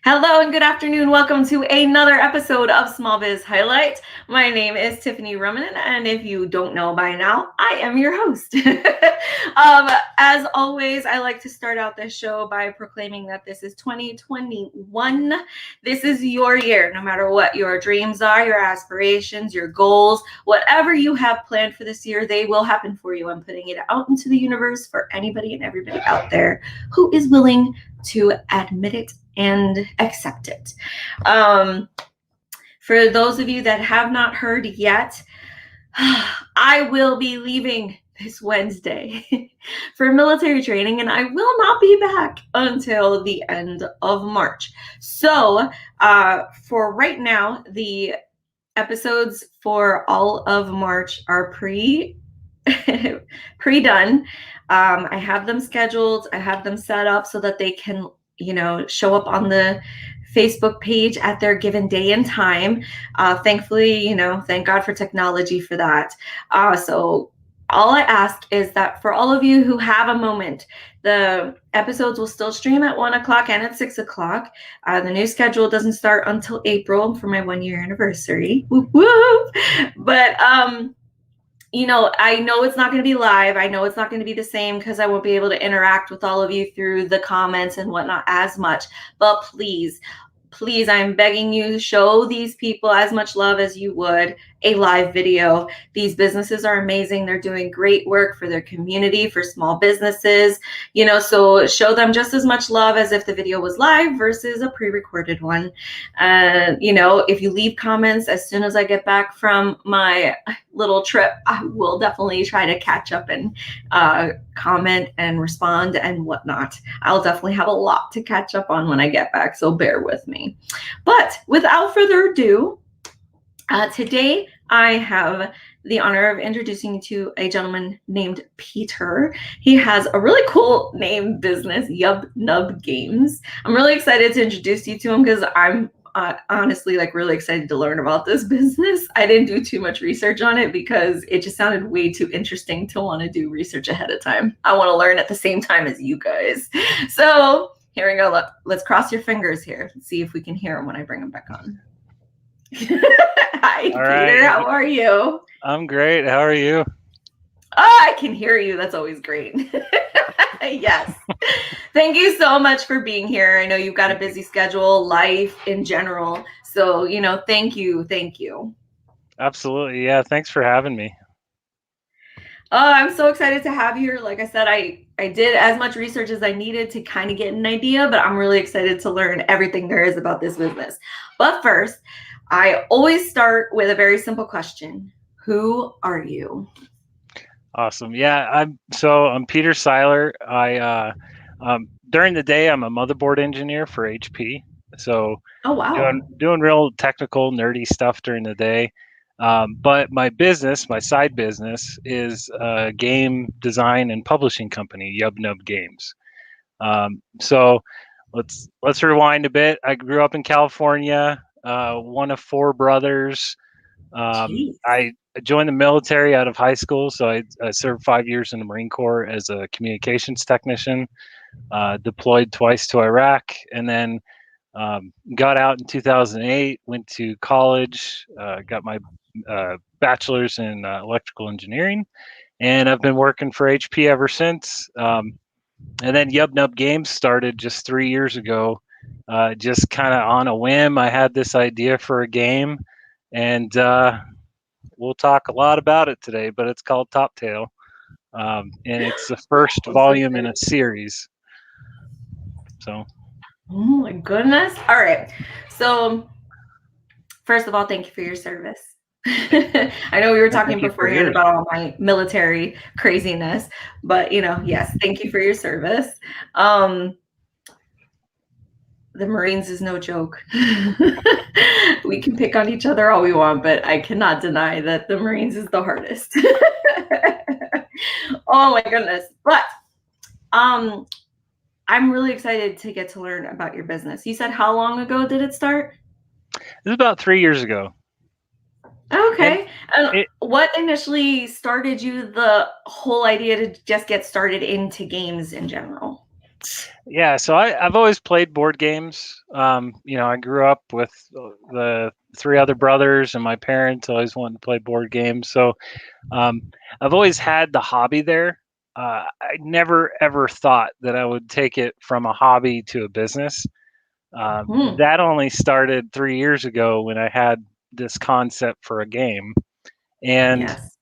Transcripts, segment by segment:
Hello and good afternoon. Welcome to another episode of Small Biz Highlight. My name is Tiffany Rumanen, and if you don't know by now, I am your host. As always, I like to start out this show by proclaiming that this is 2021. This is your year, no matter what your dreams are, your aspirations, your goals, whatever you have planned for this year, they will happen for you. I'm putting it out into the universe for anybody and everybody out there who is willing to admit it and accept it. For those of you that have not heard yet, I will be leaving this Wednesday for military training, and I will not be back until the end of March. So for right now, the episodes for all of March are pre-done. I have them scheduled. I have them set up so that they can show up on the Facebook page at their given day and time. Thankfully, thank God for technology for that. So all I ask is that for all of you who have a moment, the episodes will still stream at 1 o'clock and at 6 o'clock. The new schedule doesn't start until April for my 1 year anniversary. Whoop, whoop. But I know it's not going to be live. I know it's not going to be the same because I won't be able to interact with all of you through the comments and whatnot as much. But please, I'm begging you, show these people as much love as you would a live video. These businesses are amazing. They're doing great work for their community, for small businesses, so show them just as much love as if the video was live versus a pre-recorded one. If you leave comments as soon as I get back from my little trip, I will definitely try to catch up and comment and respond and whatnot. I'll definitely have a lot to catch up on when I get back, so bear with me. But without further ado, today I have the honor of introducing you to a gentleman named Peter. He has a really cool name business, Yub Nub Games. I'm really excited to introduce you to him because I'm honestly really excited to learn about this business. I didn't do too much research on it because it just sounded way too interesting to want to do research ahead of time. I want to learn at the same time as you guys. So here we go. Let's cross your fingers here. Let's see if we can hear him when I bring him back on. Hi, Peter. Right. How are you? I'm great. How are you? Oh, I can hear you. That's always great. Yes. Thank you so much for being here. I know you've got a busy schedule, life in general. So, thank you. Thank you. Absolutely. Yeah. Thanks for having me. Oh, I'm so excited to have you here. Like I said, I did as much research as I needed to kind of get an idea, but I'm really excited to learn everything there is about this business. But first, I always start with a very simple question. Who are you? Awesome. Yeah, I'm Peter Seiler. During the day I'm a motherboard engineer for HP. So oh wow, doing real technical nerdy stuff during the day. But my side business, is a game design and publishing company, Yub Nub Games. So let's rewind a bit. I grew up in California, one of 4 brothers. I joined the military out of high school, so I served 5 years in the Marine Corps as a communications technician, deployed twice to Iraq, and then got out in 2008, went to college, got my bachelor's in electrical engineering, and I've been working for HP ever since. And then Yub Nub Games started just 3 years ago, just kind of on a whim. I had this idea for a game, and we'll talk a lot about it today, but it's called Top Tail, and it's the first volume in a series. So. Oh my goodness. All right. So first of all, thank you for your service. I know we were talking beforehand about all my military craziness, but yes, thank you for your service. The Marines is no joke. We can pick on each other all we want, but I cannot deny that the Marines is the hardest. Oh my goodness. But I'm really excited to get to learn about your business. You said how long ago did it start? It was about 3 years ago. Okay. And what initially started you the whole idea to just get started into games in general? Yeah, so I've always played board games. I grew up with the three other brothers, and my parents always wanted to play board games. So um, I've always had the hobby there. I never ever thought that I would take it from a hobby to a business. Hmm. That only started 3 years ago when I had this concept for a game, and Yes.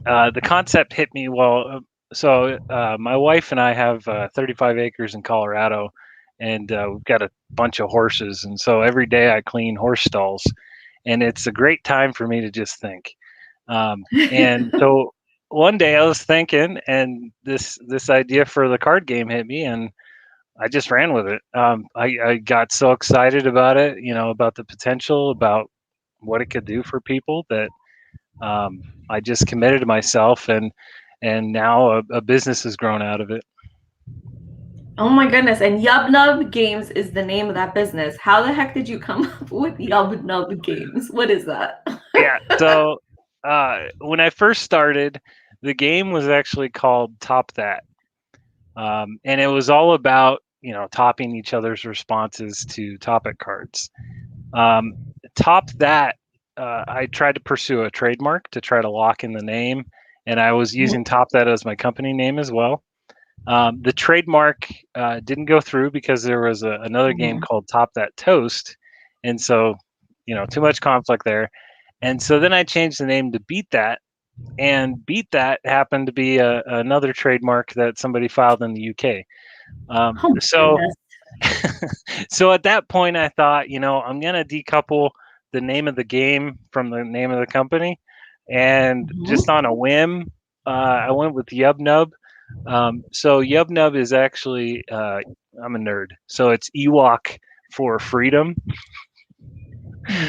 the concept hit me well. My wife and I have 35 acres in Colorado, and we've got a bunch of horses. And so every day I clean horse stalls, and it's a great time for me to just think. And so one day I was thinking, and this idea for the card game hit me, and I just ran with it. I got so excited about it, about the potential, about what it could do for people that I just committed to myself, and now a business has grown out of it. Oh my goodness. And Yub Nub Games is the name of that business. How the heck did you come up with Yub Nub Games? What is that? Yeah. So when I first started, the game was actually called Top That, and it was all about topping each other's responses to topic cards. Um, Top That, I tried to pursue a trademark to try to lock in the name, and I was using Top That as my company name as well. The trademark didn't go through because there was another game Mhm. called Top That Toast, and so too much conflict there. And so then I changed the name to Beat That, and Beat That happened to be another trademark that somebody filed in the UK. Oh my So goodness. so at that point, I thought, I'm gonna decouple the name of the game from the name of the company, and just Mhm. on a whim, I went with YubNub. So YubNub is actually, I'm a nerd, so it's Ewok for freedom.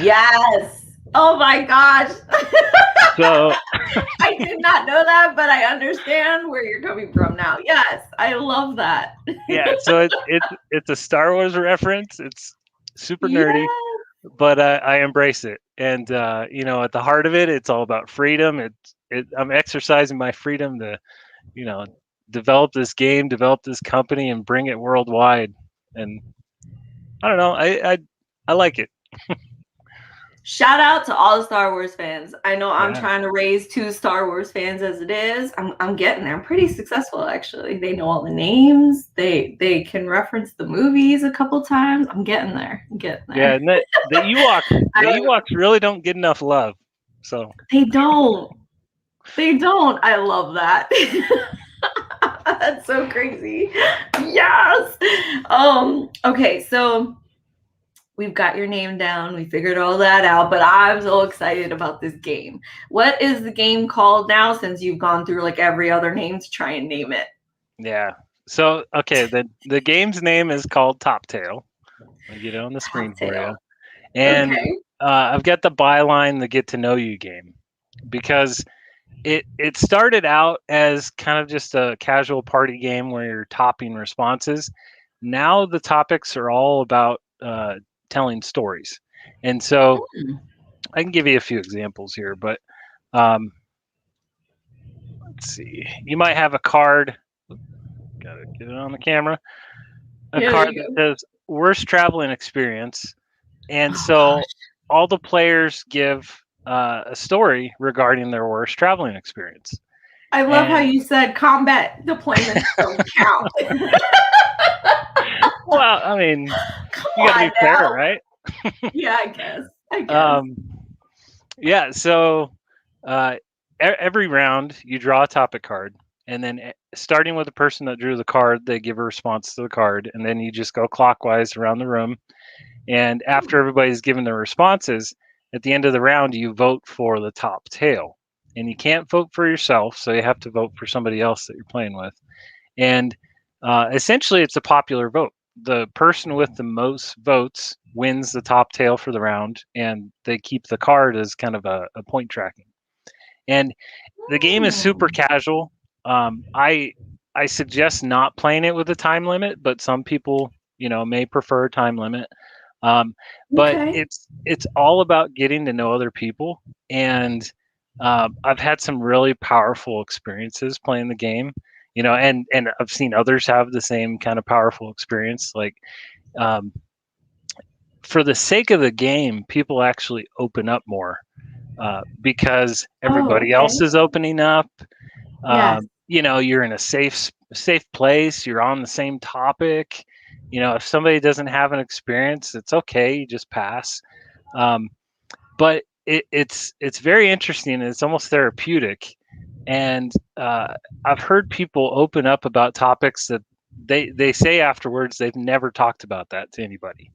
Yes. Oh my gosh. So I did not know that, but I understand where you're coming from now. Yes, I love that. yeah, so it's a Star Wars reference. It's super nerdy, Yes. but I embrace it. And at the heart of it, it's all about freedom. I'm exercising my freedom to you know develop this game, develop this company, and bring it worldwide. And I don't know, I like it. Shout out to all the Star Wars fans. I know I'm Yeah, trying to raise two Star Wars fans as it is. I'm getting there. I'm pretty successful actually. They know all the names. They can reference the movies a couple times. I'm getting there. I'm getting yeah. there. And the I, Ewoks really don't get enough love. So they don't. They don't. I love that. That's so crazy. Yes. Okay, so we've got your name down. We figured all that out, but I'm so excited about this game. What is the game called now since you've gone through like every other name to try and name it? yeah. So okay, the game's name is called Top Tail. I'll get it on the screen Top for you. Tail. And Okay. I've got the byline, the Get to Know You game, because it started out as kind of just a casual party game where you're topping responses. Now the topics are all about telling stories, and so Hmm. I can give you a few examples here. But um, let's see, you might have a card. Gotta get it on the camera. A Yeah, there card you that go. says worst traveling experience, and Oh so gosh. all the players give a story regarding their worst traveling experience. I love how And you said combat deployments don't count. well, I mean, Come you got to be on fair, now. right? Yeah, I guess. I guess. Um, yeah. So every round, you draw a topic card, and then starting with the person that drew the card, they give a response to the card, and then you just go clockwise around the room. And after everybody's given their responses, at the end of the round, you vote for the top tail. And you can't vote for yourself, so you have to vote for somebody else that you're playing with. And essentially, it's a popular vote. The person with the most votes wins the top tail for the round, and they keep the card as kind of a point tracking. And the game is super Hmm. casual. I suggest not playing it with a time limit, but some people may prefer a time limit. Um, but Okay. it's all about getting to know other people, and I've had some really powerful experiences playing the game. and I've seen others have the same kind of powerful experience. Like, um, for the sake of the game, people actually open up more because Oh, everybody okay. else is opening up. Yes. You're in a safe place. You're on the same topic. If somebody doesn't have an experience, it's okay. You just pass. Um, but it's very interesting, and it's almost therapeutic. And I've heard people open up about topics that they say afterwards they've never talked about that to anybody.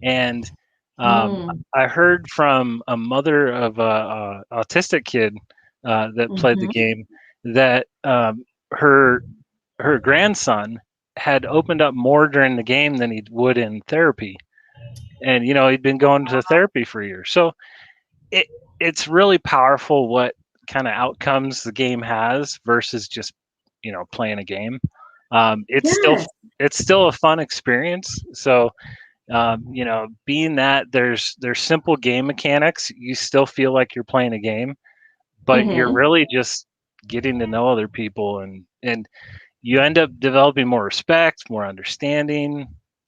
And Mm. I heard from a mother of a autistic kid that played the Mhm. game that her her grandson had opened up more during the game than he would in therapy, and he'd been going to therapy for years. So it it's really powerful what kind of outcomes the game has versus just playing a game. It's still Yes. it's still a fun experience. So being that there's simple game mechanics, you still feel like you're playing a game, but you're Mhm. really just getting to know other people, and you end up developing more respect, more understanding.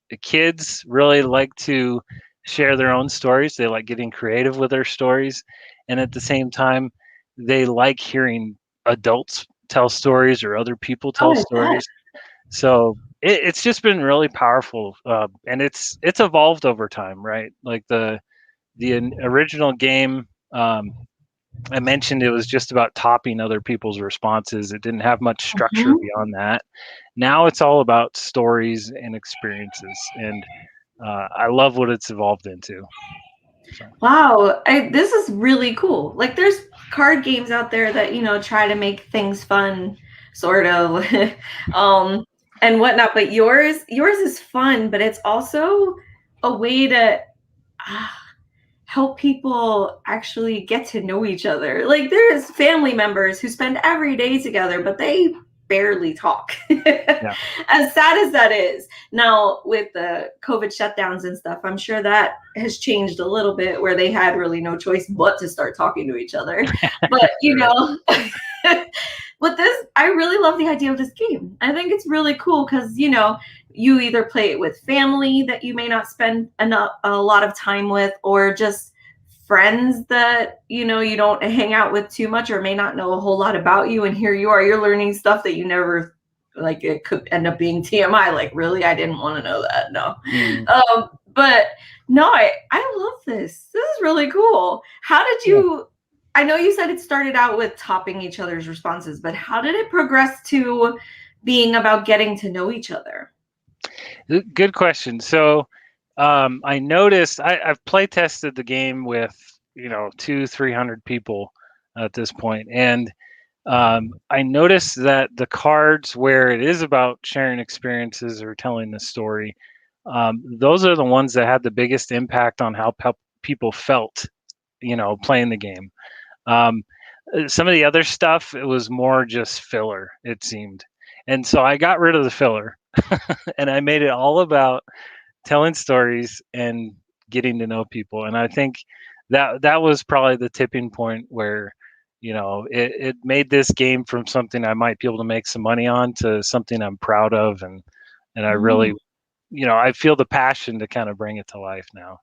The kids really like to share their own stories. They like getting creative with their stories, and at the same time, they like hearing adults tell stories or other people Oh, tell I bet. stories. So it's just been really powerful, and it's evolved over time, right? Like the original game, I mentioned, it was just about topping other people's responses. It didn't have much structure Mhm. beyond that. Now it's all about stories and experiences, and I love what it's evolved into. So Wow, this is really cool. Like, there's card games out there that try to make things fun, sort of, um, and whatnot. But yours is fun, but it's also a way to ah, help people actually get to know each other. Like, there's family members who spend every day together, but they barely talk. yeah, As sad as that is. Now, with the COVID shutdowns and stuff, I'm sure that has changed a little bit where they had really no choice but to start talking to each other. But, right. with this, I really love the idea of this game. I think it's really cool because, you either play it with family that you may not spend a lot of time with, or just friends that you don't hang out with too much or may not know a whole lot about you, and here you are, you're learning stuff that you never, like, it could end up being TMI, like, really, I didn't want to know that. No. Mm, But no, I love this is really cool. How did yeah. you I know you said it started out with topping each other's responses, but how did it progress to being about getting to know each other? Good question. So I noticed I've play tested the game with 200-300 people at this point, and I noticed that the cards where it is about sharing experiences or telling the story, those are the ones that had the biggest impact on how people felt, playing the game. Um, some of the other stuff, it was more just filler, it seemed. And so I got rid of the filler and I made it all about telling stories and getting to know people. And I think that was probably the tipping point where it made this game from something I might be able to make some money on to something I'm proud of, and I really, Mm. I feel the passion to kind of bring it to life now.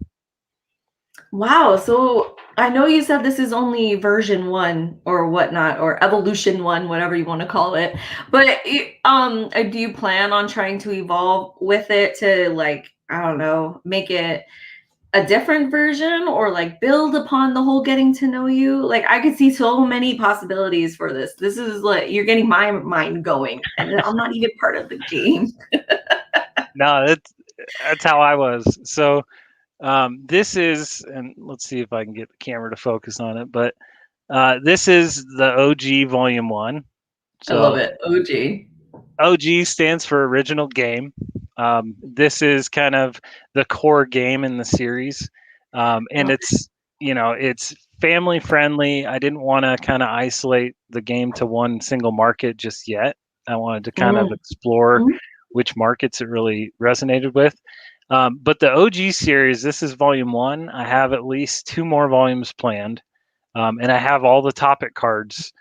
Wow. So I know you said this is only version one or whatnot, or evolution one, whatever you want to call it. But do you plan on trying to evolve with it to, like, I don't know, make it a different version, or like build upon the whole getting to know you? Like, I could see so many possibilities for this. This is like you're getting my mind going, and I'm not even part of the game. No, that's how I was. So this is, and let's see if I can get the camera to focus on it, but this is the OG Volume One. I love So it. OG. OG stands for original game. This is kind of the core game in the series, and it's family friendly. I didn't want to kind of isolate the game to one single market just yet. I wanted to kind of Mhm. explore which markets it really resonated with. But the OG series, this is volume one. I have at least two more volumes planned, and I have all the topic cards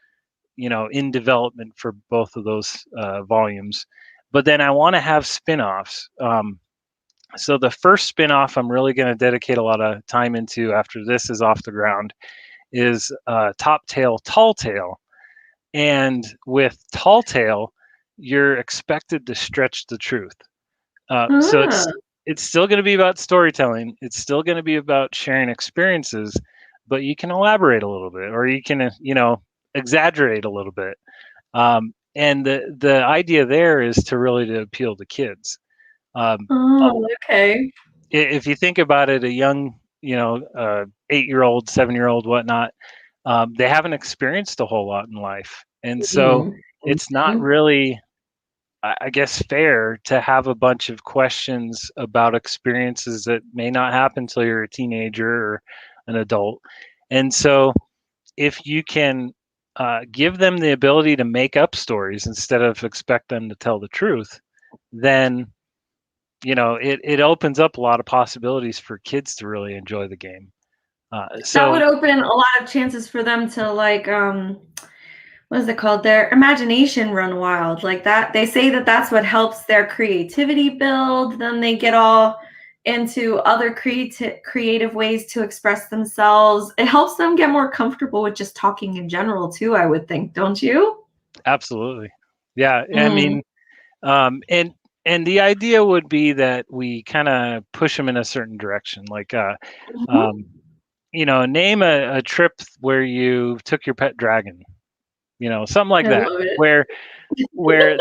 in development for both of those volumes. But then I want to have spin-offs. So the first spin-off I'm really going to dedicate a lot of time into after this is off the ground is Top Tail, Tall Tail. And with Tall Tail, you're expected to stretch the truth. So Ah. it's still going to be about storytelling. It's still going to be about sharing experiences, but you can elaborate a little bit, or you can exaggerate a little bit. And the idea there is to really to appeal to kids. Um, a- Oh, okay. if you think about it, a young 8-year-old, 7-year-old, whatnot, they haven't experienced a whole lot in life, and so Mhm. it's not Mhm. really I guess fair to have a bunch of questions about experiences that may not happen till you're a teenager or an adult. And so if you can give them the ability to make up stories instead of expect them to tell the truth, then it opens up a lot of possibilities for kids to really enjoy the game. That So would open a lot of chances for them to like what is it called? Their imagination run wild. Like that they say that that's what helps their creativity build. Then they get all into other creative ways to express themselves. It helps them get more comfortable with just talking in general too, I would think, don't you? absolutely, yeah. I Mm. mean, and the idea would be that we kind of push them in a certain direction, like Mhm. um, name a trip where you took your pet dragon, something like I that, love it. where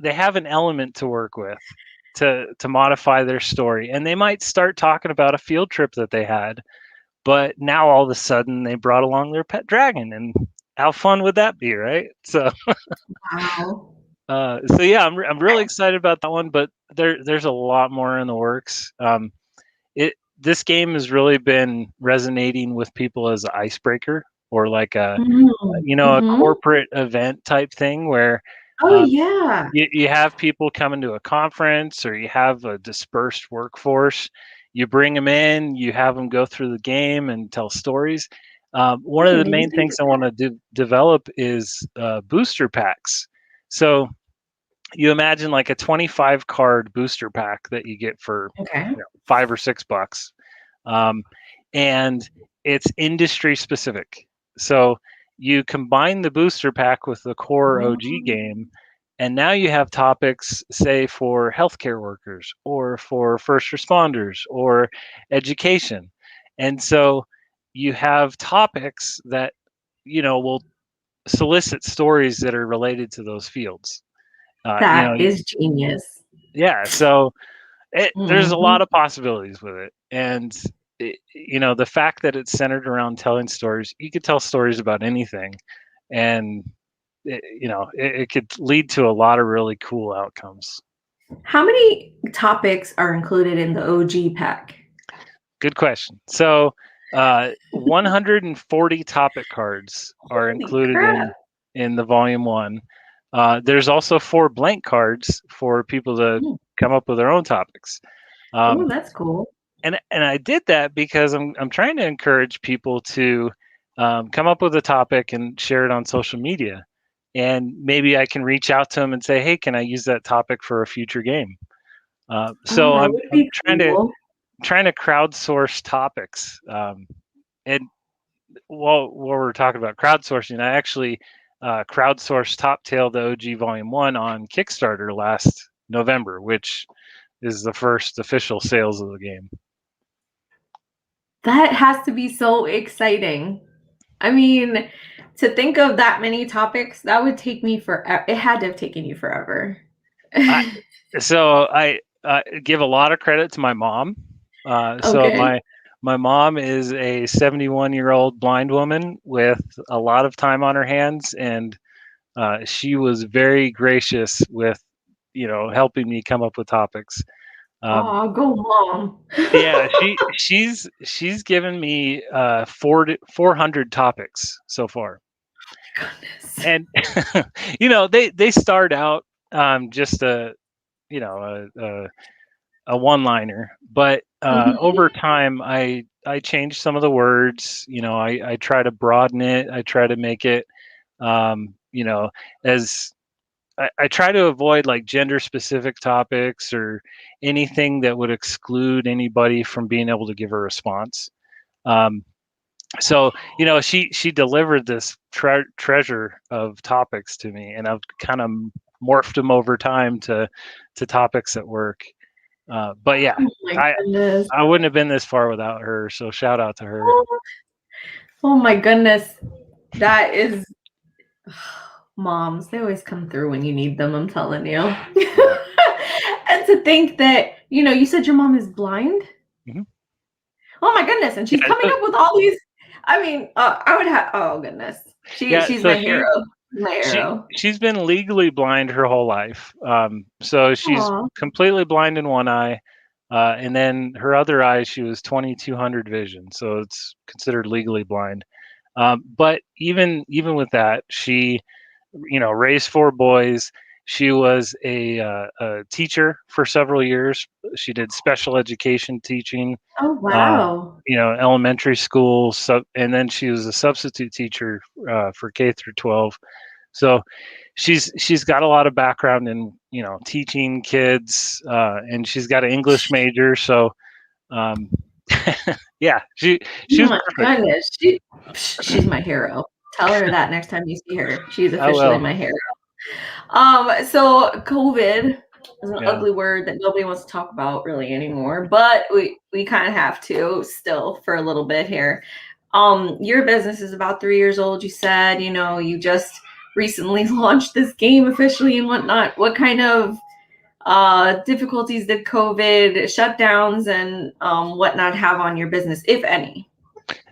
they have an element to work with to modify their story, and they might start talking about a field trip that they had, but now all of a sudden they brought along their pet dragon, and how fun would that be, right? Wow. So yeah, I'm really excited about that one, but there's a lot more in the works. This game has really been resonating with people as an icebreaker, or like Mm. a Mhm. corporate event type thing where Oh um, yeah. you have people coming to a conference, or you have a dispersed workforce. You bring them in, you have them go through the game and tell stories. I One of the didn't even main think things of I want to develop is booster packs. So you imagine like a 25 card booster pack that you get for that. Okay. $5 or $6, um, and it's industry specific. So you combine the booster pack with the core OG Oh. game, and now you have topics, say, for healthcare workers or for first responders or education. And so you have topics that will solicit stories that are related to those fields. That is genius. Yeah. So there's a lot Mhm. of possibilities with it, and the fact that it's centered around telling stories, you could tell stories about anything, and it could lead to a lot of really cool outcomes. How many topics are included in the OG pack? Good question. So 140 topic cards are Holy included crap. in the volume one. There's also 4 blank cards for people to Mm. come up with their own topics. Oh, Um, that's cool. and I did that because I'm trying to encourage people to come up with a topic and share it on social media, and maybe I can reach out to them and say, hey, can I use that topic for a future game? Oh, So that I'm would I'm be cool. trying to crowdsource topics, and while we're talking about crowdsourcing, I actually crowdsourced Top Tail the OG Volume One on Kickstarter last November, which is the first official sales of the game. That has to be so exciting. I mean, to think of that many topics, that would take me forever. It had to have taken you forever. I so I give a lot of credit to my mom. So Okay. my mom is a 71-year-old blind woman with a lot of time on her hands, and she was very gracious with helping me come up with topics. Um, Oh, go mom. yeah, she's given me 400 topics so far, Goodness. and they start out just you know a one liner, but over Mhm. time I change some of the words. I try to broaden it, I try to make it You know, as I try to avoid like gender specific topics or anything that would exclude anybody from being able to give a response. Um, so you know, she delivered this treasure of topics to me, and I've kind of morphed them over time to topics at work. But yeah, Oh my I goodness. I wouldn't have been this far without her. So shout out to her. Oh, oh my goodness. That is moms. They always come through when you need them, I'm telling you. Yeah. And to think that, you said your mom is blind? Mhm. Oh my goodness. And she's Yeah, coming up with all these. I mean, I would have, oh goodness. yeah. She's So my hero. My hero. she's been legally blind her whole life. So she's Aw. completely blind in one eye, and then her other eye she was 2200 vision, so it's considered legally blind. But even with that, she raised four boys. She was a teacher for several years. She did special education teaching, Oh uh, wow. elementary school, and then she was a substitute teacher for K through 12. So she's got a lot of background in teaching kids, and she's got an English major. So um, yeah, Oh she was my perfect. goodness. She's my hero. Tell her that next time you see her. She's I officially will. my hero. So COVID is an Yeah. ugly word that nobody wants to talk about really anymore, but we kind of have to still for a little bit here. Your business is about 3 years old. You said, you just recently launched this game officially and whatnot. What kind of difficulties did COVID shutdowns and whatnot have on your business, if any?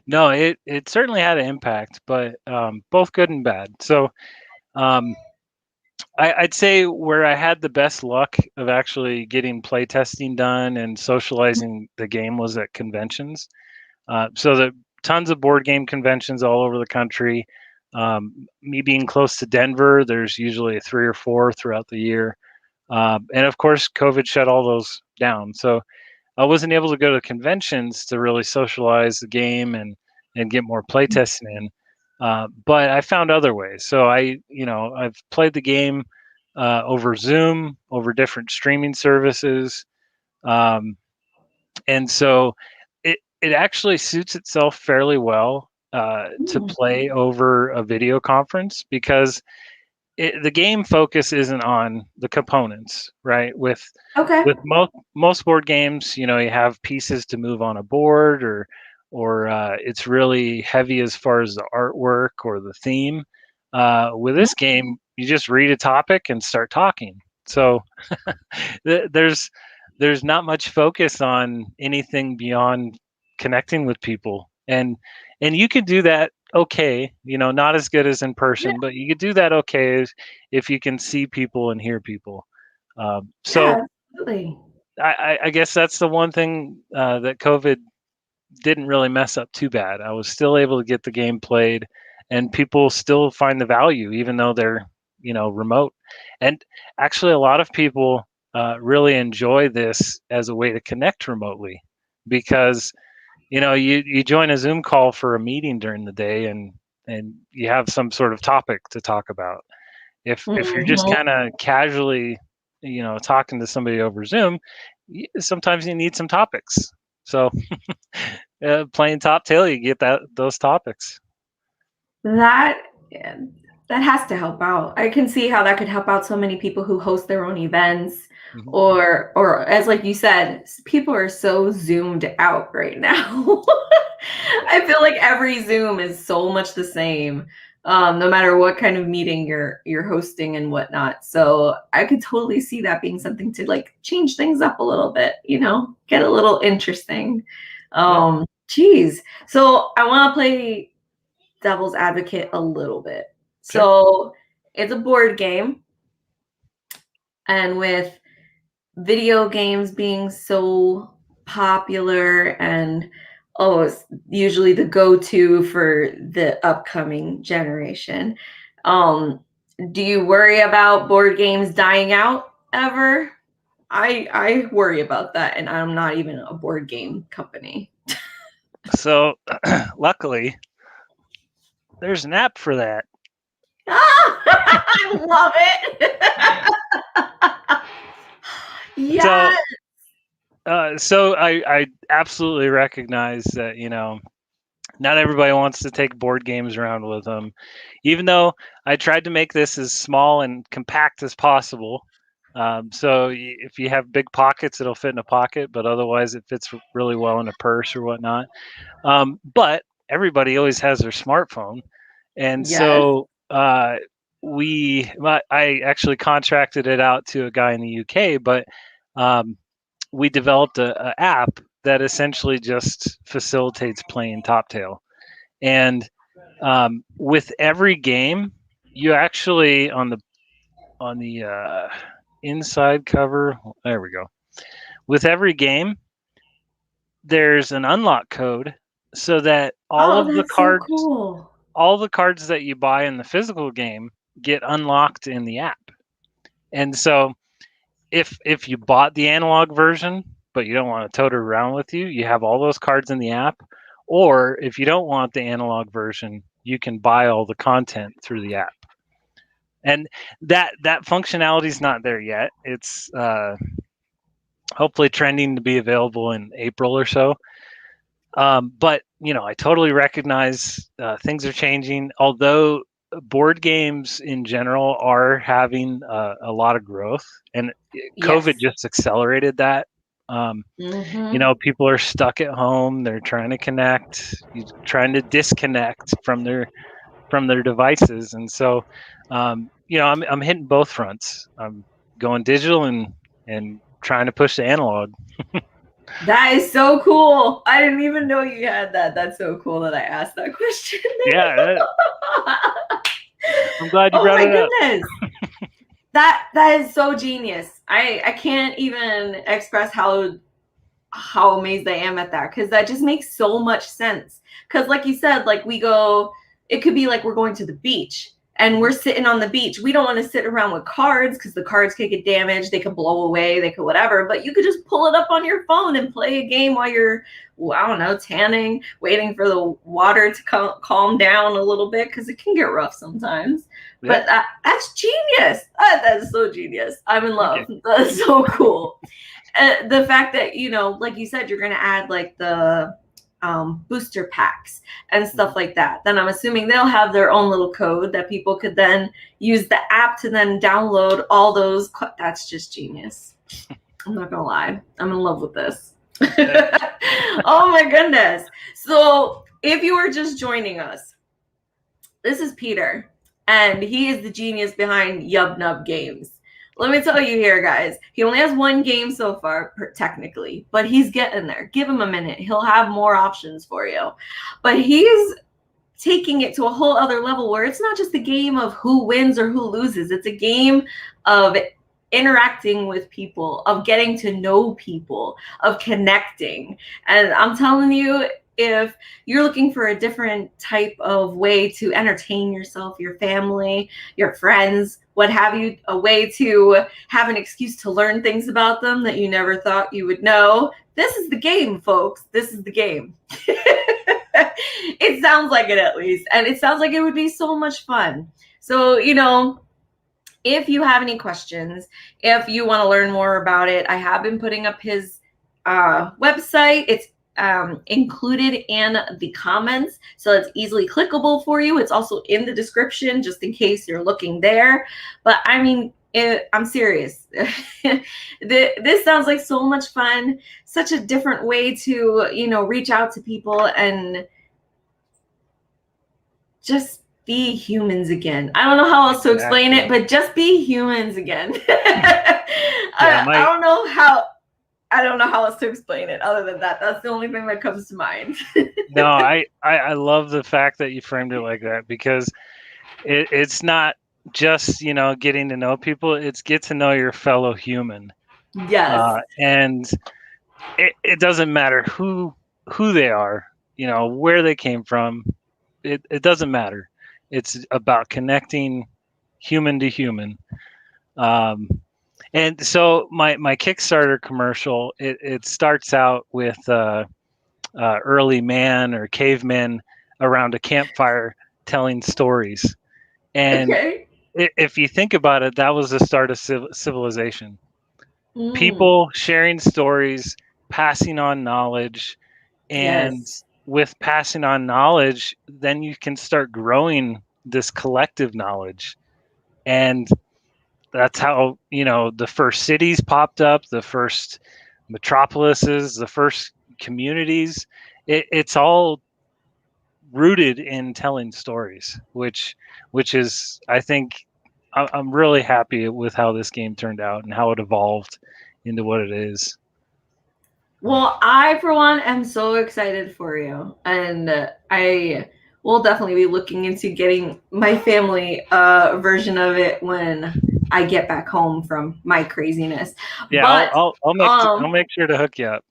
No, it certainly had an impact, but both good and bad. So um, I'd say where I had the best luck of actually getting play testing done and socializing the game was at conventions. So the tons of board game conventions all over the country. Me being close to Denver, there's usually three or four throughout the year, and of course, COVID shut all those down. So I wasn't able to go to conventions to really socialize the game and get more playtesting in. But I found other ways. So I've played the game over Zoom, over different streaming services, um, and so it actually suits itself fairly well to Hmm. play over a video conference because the game focus isn't on the components, right? Okay. With most board games, you have pieces to move on a board, or it's really heavy as far as the artwork or the theme. With this game, you just read a topic and start talking. So there's not much focus on anything beyond connecting with people, and you can do that okay, not as good as in Yeah, person, but you could do that okay if you can see people and hear people. So yeah, absolutely. I guess that's the one thing that COVID didn't really mess up too bad. I was still able to get the game played, and people still find the value, even though they're remote. And actually, a lot of people really enjoy this as a way to connect remotely, because you join a Zoom call for a meeting during the day, and you have some sort of topic to talk about. If you're just Mhm. kind of casually talking to somebody over Zoom, sometimes you need some topics. So playing top tail, you get those topics. That yeah, that has to help out. I can see how that could help out so many people who host their own events, Mhm. or as like you said, people are so zoomed out right now. I feel like every Zoom is so much the same, no matter what kind of meeting you're hosting and whatnot. So I could totally see that being something to like change things up a little bit, get a little interesting. Yeah. Geez. So I want to play devil's advocate a little bit. Sure. So it's a board game, and with video games being so popular and it's usually the go-to for the upcoming generation. Um, do you worry about board games dying out ever? I worry about that, and I'm not even a board game company. So luckily, there's an app for that. I love it. So, Yes. so I absolutely recognize that, not everybody wants to take board games around with them, even though I tried to make this as small and compact as possible. So if you have big pockets, it'll fit in a pocket, but otherwise it fits really well in a purse or whatnot. But everybody always has their smartphone, and Yes. so I actually contracted it out to a guy in the UK, but um, we developed a app that essentially just facilitates playing Top Tail. And with every game, you actually on the inside cover. There we go. With every game, there's an unlock code so that Oh, that's so cool. all the cards that you buy in the physical game get unlocked in the app. And so if you bought the analog version but you don't want to tote it around with you, you have all those cards in the app. Or if you don't want the analog version, you can buy all the content through the app. And that functionality is not there yet. It's hopefully trending to be available in April or so. But I totally recognize things are changing. Although board games in general are having a lot of growth, and COVID Yes. just accelerated that. People are stuck at home. They're trying to connect, trying to disconnect from their devices, and so I'm hitting both fronts. I'm going digital and trying to push the analog. That is so cool. I didn't even know you had that. That's so cool that I asked that question. Yeah, I'm glad you Oh brought my it up. goodness. That is so genius. I can't even express how amazed I am at that, because that just makes so much sense. Because like you said, like it could be like we're going to the beach and we're sitting on the beach. We don't want to sit around with cards because the cards could get damaged, they could blow away, they could whatever. But you could just pull it up on your phone and play a game while you're, I don't know, tanning, waiting for the water to calm down a little bit, because it can get rough sometimes. Yeah. But that's genius. That is so genius. I'm in love. Okay. That's so cool. The fact that, like you said, you're going to add like the booster packs and stuff like that, then I'm assuming they'll have their own little code that people could then use the app to then download all those. That's just genius. I'm not gonna lie, I'm in love with this. Oh my goodness. So if you are just joining us, this is Peter, and he is the genius behind Yub Nub Games. Let me tell you here, guys, he only has one game so far, technically, but he's getting there. Give him a minute. He'll have more options for you. But he's taking it to a whole other level where it's not just a game of who wins or who loses. It's a game of interacting with people, of getting to know people, of connecting. And I'm telling you, if you're looking for a different type of way to entertain yourself, your family, your friends, what have you, a way to have an excuse to learn things about them that you never thought you would know, this is the game, folks. This is the game. It sounds like it, at least. And it sounds like it would be so much fun. So, if you have any questions, if you want to learn more about it, I have been putting up his website. It's included in the comments, so it's easily clickable for you. It's also in the description, just in case you're looking there. But I mean, I'm serious. This sounds like so much fun, such a different way to, reach out to people and just be humans again. I don't know how else to explain it, but just be humans again. I don't know how else to explain it other than that. That's the only thing that comes to mind. No, I love the fact that you framed it like that, because it's not just, getting to know people. It's get to know your fellow human. Yes. And it doesn't matter who they are, where they came from. It doesn't matter. It's about connecting human to human. And so my Kickstarter commercial, it starts out with early man or cavemen around a campfire telling stories. And Okay. if you think about it, that was the start of civilization. Mm, People sharing stories, passing on knowledge, and yes. with passing on knowledge, then you can start growing this collective knowledge. And that's how, the first cities popped up, the first metropolises, the first communities. It's all rooted in telling stories, which is, I think, I'm really happy with how this game turned out and how it evolved into what it is. Well, I, for one, am so excited for you. And I will definitely be looking into getting my family version of it when I get back home from my craziness. Yeah, But I'll make sure to hook you up.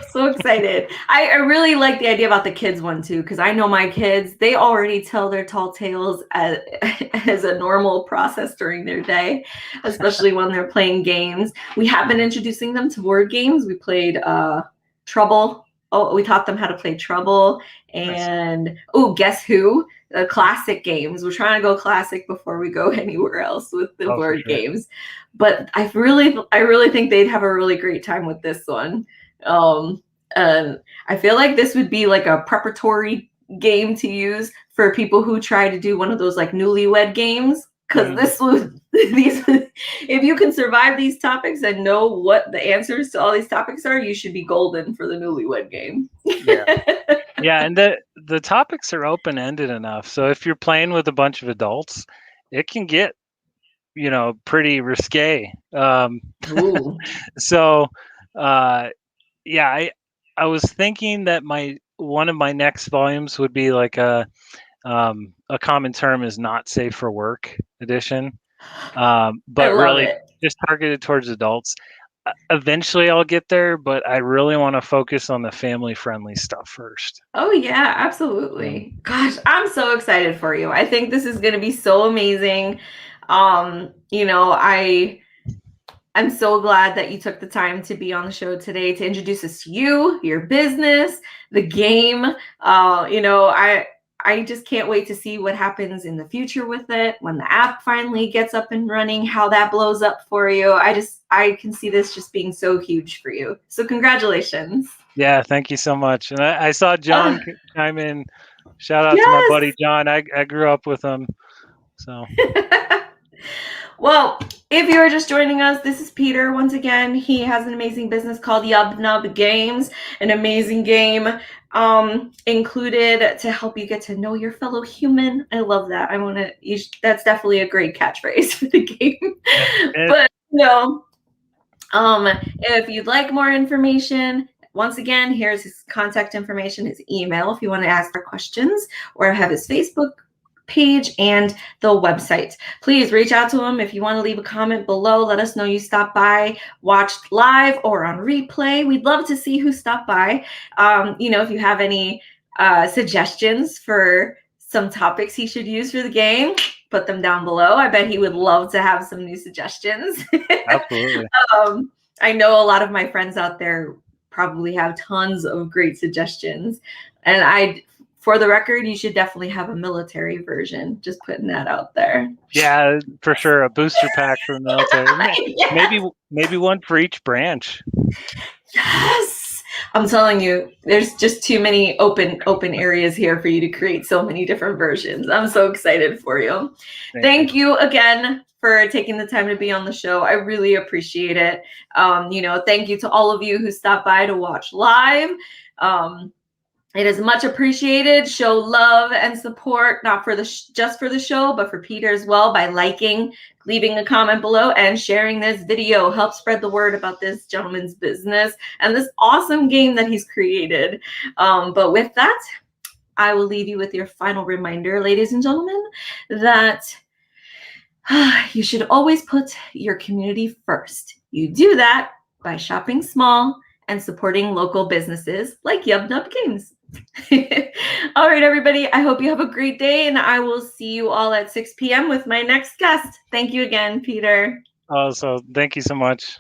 so excited. I really like the idea about the kids one too, because I know my kids, they already tell their tall tales as a normal process during their day, especially when they're playing games. We have been introducing them to board games. We played Trouble. Oh, we taught them how to play Trouble Nice. and Guess Who? Classic games. We're trying to go classic before we go anywhere else with the Oh, for board sure. games. But I really think they'd have a really great time with this one. Um, and I feel like this would be like a preparatory game to use for people who try to do one of those like newlywed games. Because Mhm. this would these if you can survive these topics and know what the answers to all these topics are, you should be golden for the newlywed game. Yeah. Yeah, and the topics are open-ended enough. So if you're playing with a bunch of adults, it can get, pretty risque. Ooh. So, uh, yeah, I was thinking that my one of my next volumes would be like a common term is not safe for work edition, I but love really it. just targeted towards adults. Eventually, I'll get there, but I really want to focus on the family-friendly stuff first. Oh yeah, Um, absolutely. Gosh, I'm so excited for you. I think this is going to be so amazing. I'm so glad that you took the time to be on the show today to introduce us to you, your business, the game. I just can't wait to see what happens in the future with it when the app finally gets up and running, how that blows up for you. I can see this just being so huge for you. So congratulations. yeah, thank you so much. And I saw John Uh, chime in. Shout out to my yes. buddy John. I grew up with him, so Well, if you're just joining us, this is Peter once again. He has an amazing business called Yub Nub Games, an amazing game included to help you get to know your fellow human. I love that. That's definitely a great catchphrase for the game. yeah. But no, if you'd like more information, once again, here's his contact information, his email if you want to ask for questions, or have his Facebook page and the website. Please reach out to him if you want to leave a comment below. Let us know you stopped by, watched live or on replay. We'd love to see who stopped by. If you have any suggestions for some topics he should use for the game, put them down below. I bet he would love to have some new suggestions. Absolutely. I know a lot of my friends out there probably have tons of great suggestions. And for the record, you should definitely have a military version. Just putting that out there. Yeah, for sure. A booster pack for the military. Maybe Yes. maybe one for each branch. Yes. I'm telling you, there's just too many open areas here for you to create so many different versions. I'm so excited for you. Thank you. Thank you again for taking the time to be on the show. I really appreciate it. Thank you to all of you who stopped by to watch live. It is much appreciated. Show love and support, not for just for the show, but for Peter as well by liking, leaving a comment below, and sharing this video. Help spread the word about this gentleman's business and this awesome game that he's created. But with that, I will leave you with your final reminder, ladies and gentlemen, that you should always put your community first. You do that by shopping small and supporting local businesses like Yub Nub Games. All right, everybody. I hope you have a great day, and I will see you all at 6 p.m. with my next guest. Thank you again, Peter. Oh, so thank you so much.